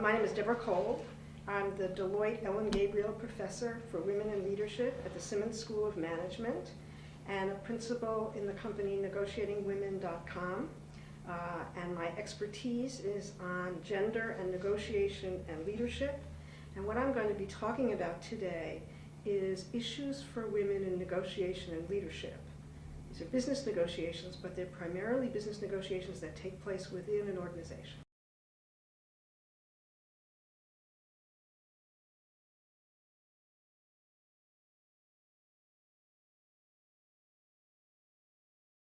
My name is Deborah Kolb. I'm the Deloitte Ellen Gabriel Professor for Women in Leadership at the Simmons School of Management and a principal in the company negotiatingwomen.com. And my expertise is on gender and negotiation and leadership. And what I'm going to be talking about today is issues for women in negotiation and leadership. These are business negotiations, but they're primarily business negotiations that take place within an organization.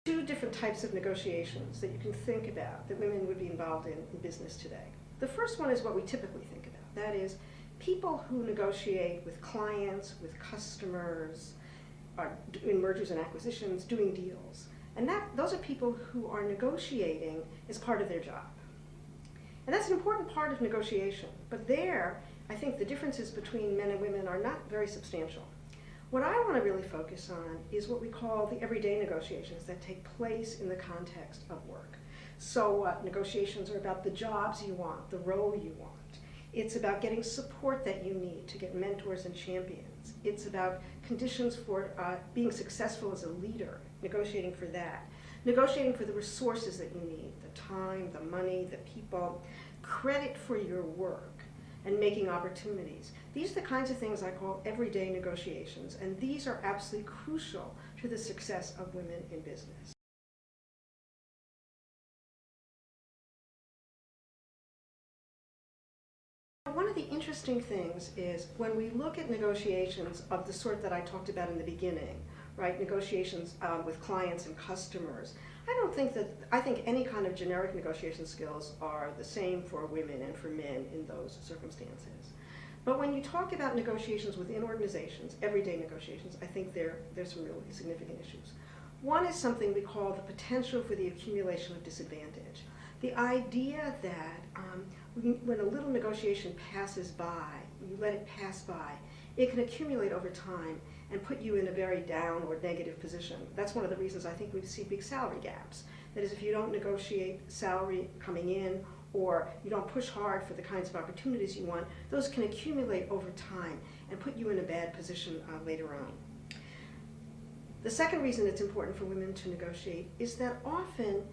Two different types of negotiations that you can think about that women would be involved in business today. The first one is what we typically think about. That is, people who negotiate with clients, with customers, are doing mergers and acquisitions, doing deals. And those are people who are negotiating as part of their job. And that's an important part of negotiation. But there, I think the differences between men and women are not very substantial. What I want to really focus on is what we call the everyday negotiations that take place in the context of work. So negotiations are about the jobs you want, the role you want. It's about getting support that you need to get mentors and champions. It's about conditions for being successful as a leader, negotiating for that. Negotiating for the resources that you need, the time, the money, the people, credit for your work, and making opportunities. These are the kinds of things I call everyday negotiations, and these are absolutely crucial to the success of women in business. One of the interesting things is when we look at negotiations of the sort that I talked about in the beginning, right, negotiations with clients and customers, I think any kind of generic negotiation skills are the same for women and for men in those circumstances. But when you talk about negotiations within organizations, everyday negotiations, I think there's some really significant issues. One is something we call the potential for the accumulation of disadvantage. The idea that when a little negotiation passes by, you let it pass by, it can accumulate over time and put you in a very down or negative position. That's one of the reasons I think we see big salary gaps. That is, if you don't negotiate salary coming in, or you don't push hard for the kinds of opportunities you want, those can accumulate over time and put you in a bad position later on. The second reason it's important for women to negotiate is that often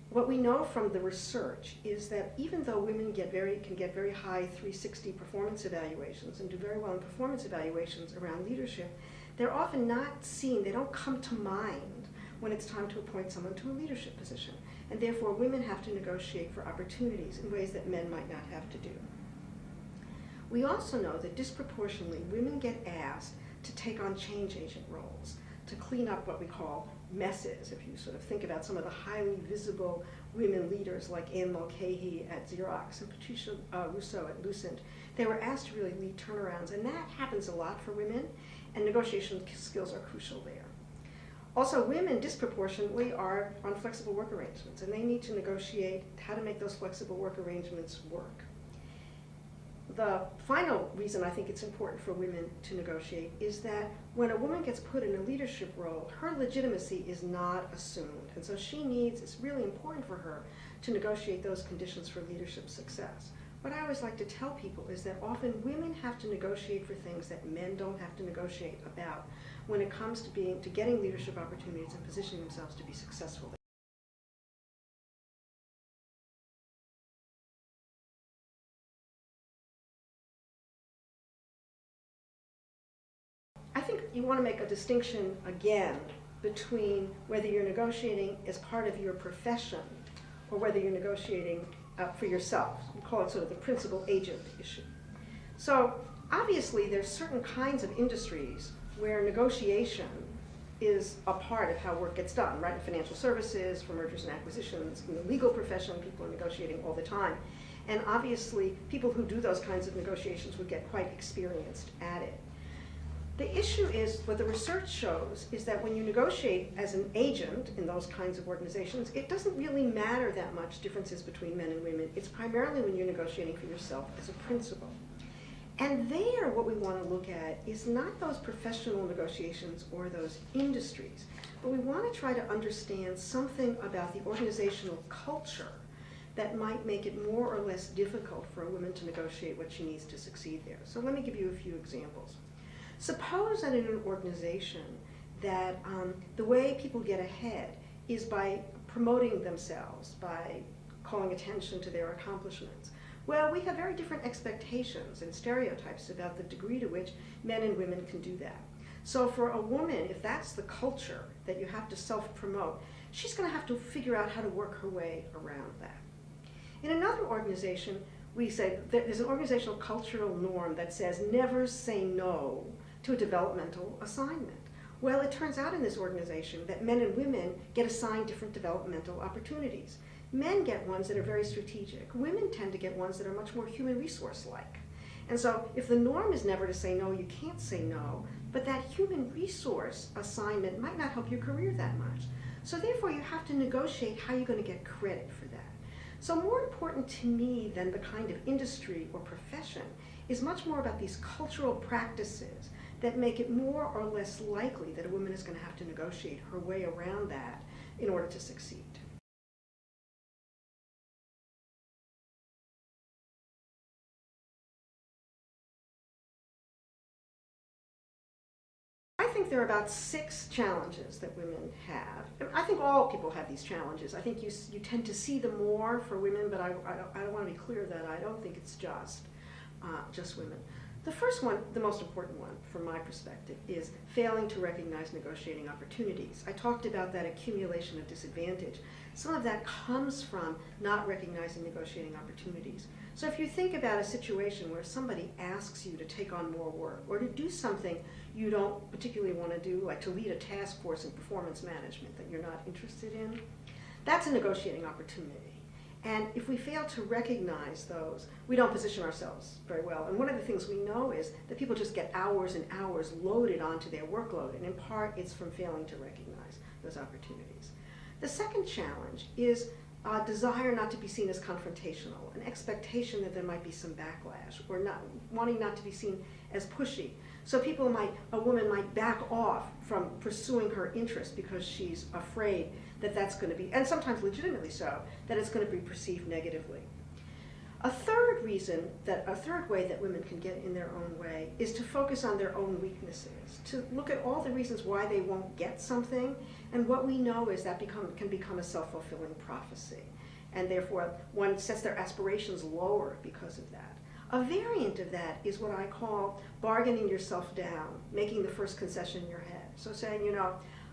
what we know from the research is that even though women can get very high 360 performance evaluations and do very well in performance evaluations around leadership, they're often not seen, they don't come to mind when it's time to appoint someone to a leadership position. And therefore, women have to negotiate for opportunities in ways that men might not have to do. We also know that disproportionately, women get asked to take on change agent roles, to clean up what we call messes. If you sort of think about some of the highly visible women leaders like Anne Mulcahy at Xerox and Patricia Russo at Lucent, they were asked to really lead turnarounds, and that happens a lot for women, and negotiation skills are crucial there. Also, women disproportionately are on flexible work arrangements, and they need to negotiate how to make those flexible work arrangements work. The final reason I think it's important for women to negotiate is that when a woman gets put in a leadership role, her legitimacy is not assumed. And so it's really important for her to negotiate those conditions for leadership success. What I always like to tell people is that often women have to negotiate for things that men don't have to negotiate about when it comes to getting leadership opportunities and positioning themselves to be successful. I think you want to make a distinction again between whether you're negotiating as part of your profession or whether you're negotiating for yourself. We call it sort of the principal-agent issue. So obviously there's certain kinds of industries where negotiation is a part of how work gets done, right? In financial services, for mergers and acquisitions, in the legal profession, people are negotiating all the time. And obviously, people who do those kinds of negotiations would get quite experienced at it. The issue is, what the research shows, is that when you negotiate as an agent in those kinds of organizations, it doesn't really matter that much differences between men and women. It's primarily when you're negotiating for yourself as a principal. And there, what we want to look at is not those professional negotiations or those industries, but we want to try to understand something about the organizational culture that might make it more or less difficult for a woman to negotiate what she needs to succeed there. So let me give you a few examples. Suppose that in an organization that the way people get ahead is by promoting themselves, by calling attention to their accomplishments. Well, we have very different expectations and stereotypes about the degree to which men and women can do that. So for a woman, if that's the culture that you have to self-promote, she's going to have to figure out how to work her way around that. In another organization, we say there's an organizational cultural norm that says never say no to a developmental assignment. Well, it turns out in this organization that men and women get assigned different developmental opportunities. Men get ones that are very strategic. Women tend to get ones that are much more human resource-like. And so if the norm is never to say no, you can't say no, but that human resource assignment might not help your career that much. So therefore, you have to negotiate how you're going to get credit for that. So more important to me than the kind of industry or profession is much more about these cultural practices that make it more or less likely that a woman is going to have to negotiate her way around that in order to succeed. I think there are about 6 challenges that women have. I think all people have these challenges. I think you tend to see them more for women, but I don't want to be clear that I don't think it's just women. The first one, the most important one from my perspective, is failing to recognize negotiating opportunities. I talked about that accumulation of disadvantage. Some of that comes from not recognizing negotiating opportunities. So if you think about a situation where somebody asks you to take on more work or to do something you don't particularly want to do, like to lead a task force in performance management that you're not interested in, that's a negotiating opportunity. And if we fail to recognize those, we don't position ourselves very well. And one of the things we know is that people just get hours and hours loaded onto their workload, and in part it's from failing to recognize those opportunities. The second challenge is a desire not to be seen as confrontational, an expectation that there might be some backlash, or wanting not to be seen as pushy. So a woman might back off from pursuing her interest because she's afraid that that's going to be, and sometimes legitimately so, that it's going to be perceived negatively. A third way that women can get in their own way is to focus on their own weaknesses, to look at all the reasons why they won't get something, and what we know is that can become a self-fulfilling prophecy, and therefore one sets their aspirations lower because of that. A variant of that is what I call bargaining yourself down, making the first concession in your head. So saying,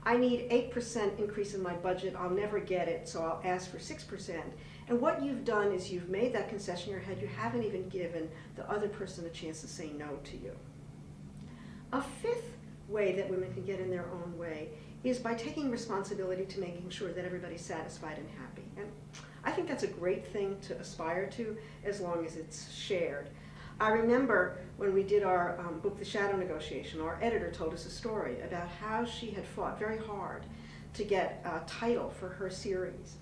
I need 8% increase in my budget, I'll never get it, so I'll ask for 6%. And what you've done is you've made that concession in your head, you haven't even given the other person a chance to say no to you. A fifth way that women can get in their own way is by taking responsibility to making sure that everybody's satisfied and happy. And I think that's a great thing to aspire to as long as it's shared. I remember when we did our book, The Shadow Negotiation, our editor told us a story about how she had fought very hard to get a title for her series.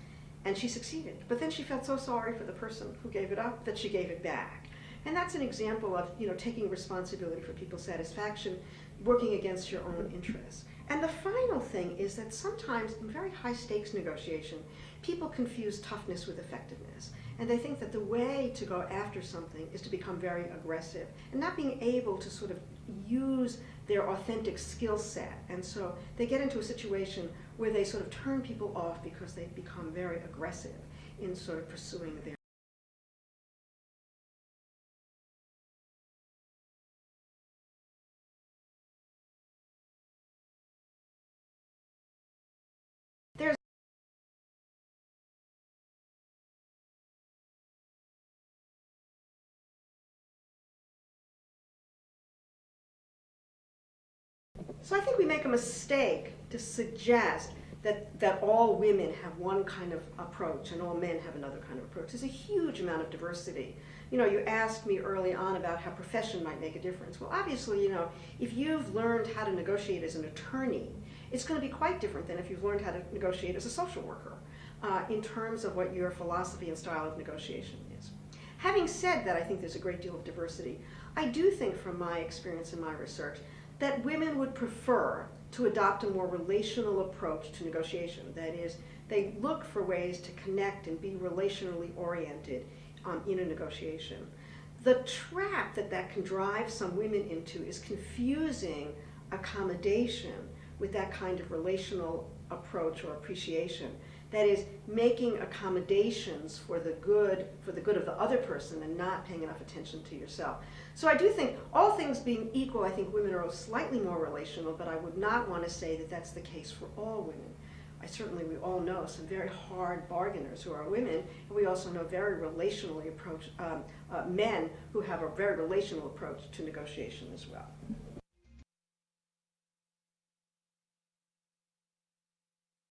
And she succeeded. But then she felt so sorry for the person who gave it up that she gave it back. And that's an example of taking responsibility for people's satisfaction, working against your own interests. And the final thing is that sometimes in very high stakes negotiation, people confuse toughness with effectiveness. And they think that the way to go after something is to become very aggressive and not being able to sort of use their authentic skill set. And so they get into a situation where they sort of turn people off because they've become very aggressive in sort of pursuing their So I think we make a mistake to suggest that all women have one kind of approach and all men have another kind of approach. There's a huge amount of diversity. You asked me early on about how profession might make a difference. Well, obviously, if you've learned how to negotiate as an attorney, it's going to be quite different than if you've learned how to negotiate as a social worker in terms of what your philosophy and style of negotiation is. Having said that, I think there's a great deal of diversity. I do think from my experience and my research that women would prefer to adopt a more relational approach to negotiation. That is, they look for ways to connect and be relationally oriented in a negotiation. The trap that can drive some women into is confusing accommodation with that kind of relational approach or appreciation. That is, making accommodations for the good of the other person and not paying enough attention to yourself. So I do think, all things being equal, I think women are slightly more relational, but I would not want to say that that's the case for all women. We all know some very hard bargainers who are women, and we also know very relationally men who have a very relational approach to negotiation as well.